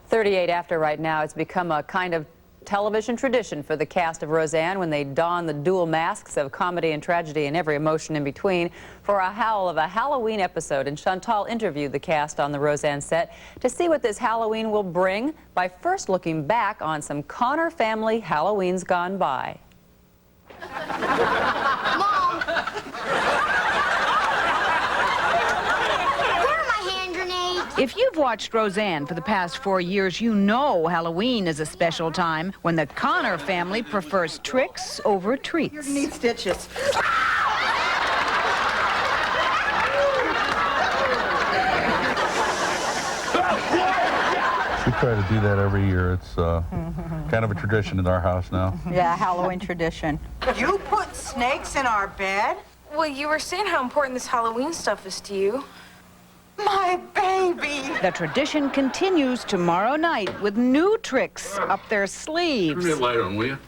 38 after right now, it's become a kind of television tradition for the cast of Roseanne when they don the dual masks of comedy and tragedy and every emotion in between for a howl of a Halloween episode. And Chantal interviewed the cast on the Roseanne set to see what this Halloween will bring by first looking back on some Connor family Halloweens gone by. Mom! Where are my hand grenades? If you've watched Roseanne for the past 4 years, you know Halloween is a special time when the Connor family prefers tricks over treats. You need stitches. We try to do that every year. It's kind of a tradition in our house now. Yeah, Halloween tradition. You put snakes in our bed? Well, you were saying how important this Halloween stuff is to you. My baby! The tradition continues tomorrow night with new tricks up their sleeves. Turn that light on, will you?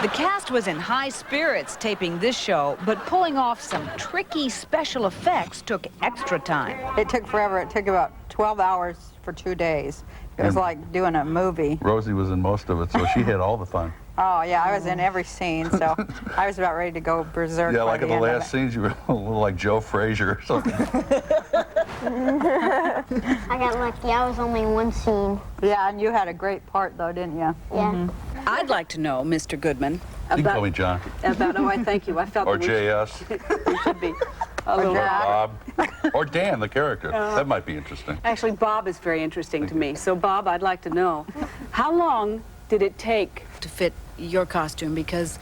The cast was in high spirits taping this show, but pulling off some tricky special effects took extra time. It took forever. It took about 12 hours for 2 days. It was like doing a movie. Rosie was in most of it, so she had all the fun. Oh, yeah, I was in every scene, so I was about ready to go berserk. Yeah, by like in the end of last scenes, you were a little like Joe Frazier or something. I got lucky. I was only in one scene. Yeah, and you had a great part, though, didn't you? Yeah. I'd like to know, Mr. Goodman. You can call me John. Oh, I thank you. I felt Or that JS. we should be a Or little... Bob. Or Dan, the character. That might be interesting. Actually, Bob is very interesting to me. So, Bob, I'd like to know, how long did it take To fit your costume because,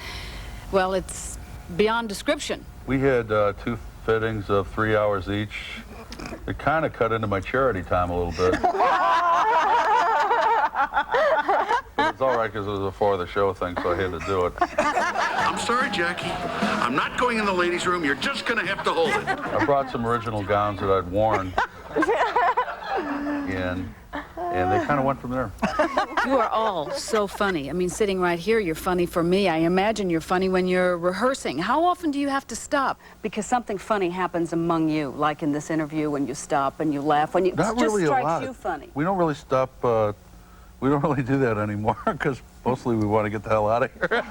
well, it's beyond description. We had 2 fittings of 3 hours each. It kind of cut into my charity time a little bit. But it's all right because it was before the show thing, so I had to do it. I'm sorry, Jackie. I'm not going in the ladies' room. You're just going to have to hold it. I brought some original gowns that I'd worn in, and they kind of went from there. You are all so funny. I mean, sitting right here, you're funny for me. I imagine you're funny when you're rehearsing. How often do you have to stop? because something funny happens among you, like in this interview when you stop and you laugh, when you Not it just really a strikes lot. you funny. We don't really stop. We don't really do that anymore because mostly we want to get the hell out of here.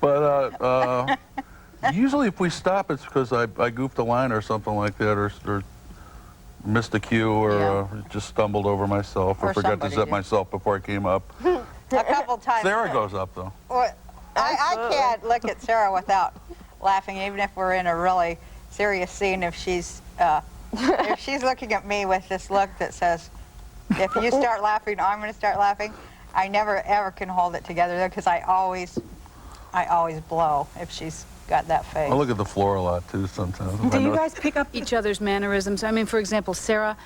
But usually if we stop, it's because I goofed a line or something like that, or missed a cue, or just stumbled over myself, or forgot to zip myself before I came up. A couple times. Sarah goes up, though. Well, I can't look at Sarah without laughing, even if we're in a really serious scene. If she's looking at me with this look that says, if you start laughing, I'm going to start laughing, I never ever can hold it together because I always blow if she's got that face. I look at the floor a lot too sometimes. Do you guys pick up each other's mannerisms? I mean, for example, Sarah,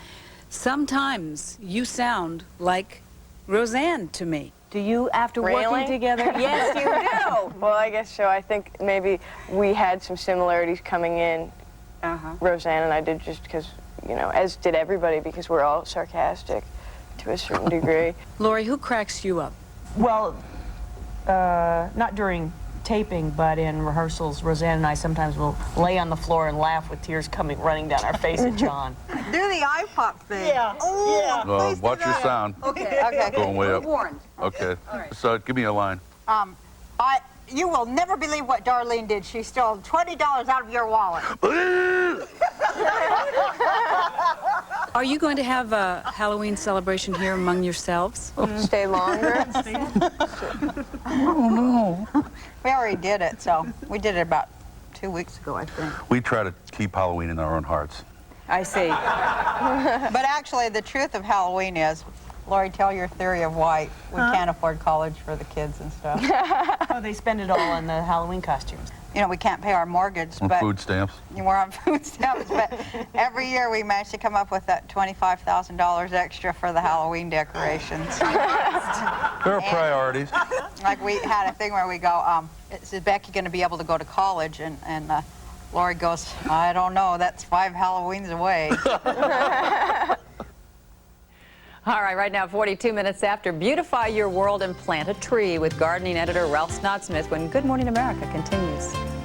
sometimes you sound like Roseanne to me. Do you, after working together? Yes, you do. Well, I guess so. I think maybe we had some similarities coming in, Roseanne and I did, just because, you know, as did everybody, because we're all sarcastic to a certain degree. Lori, who cracks you up? Well, not during taping, but in rehearsals, Roseanne and I sometimes will lay on the floor and laugh with tears running down our face at John. Do the eye pop thing. Yeah. Oh, yeah. Watch your sound. Okay. Okay. Going way up. Warned. Okay. So give me a line. You will never believe what Darlene did. She stole $20 out of your wallet. Are you going to have a Halloween celebration here among yourselves? Stay longer. Oh, no. We already did it, so we did it about 2 weeks ago, I think. We try to keep Halloween in our own hearts. I see. But actually, the truth of Halloween is, Lori, tell your theory of why we can't afford college for the kids and stuff. Oh, they spend it all on the Halloween costumes. You know, we can't pay our mortgage, On but food stamps. we're on food stamps. But every year we manage to come up with that $25,000 extra for the Halloween decorations. There are priorities. Like we had a thing where we go, is Becky going to be able to go to college? And Lori goes, I don't know. That's 5 Halloweens away. All right now, 42 minutes after, beautify your world and plant a tree with gardening editor Ralph Snoddsmith when Good Morning America continues.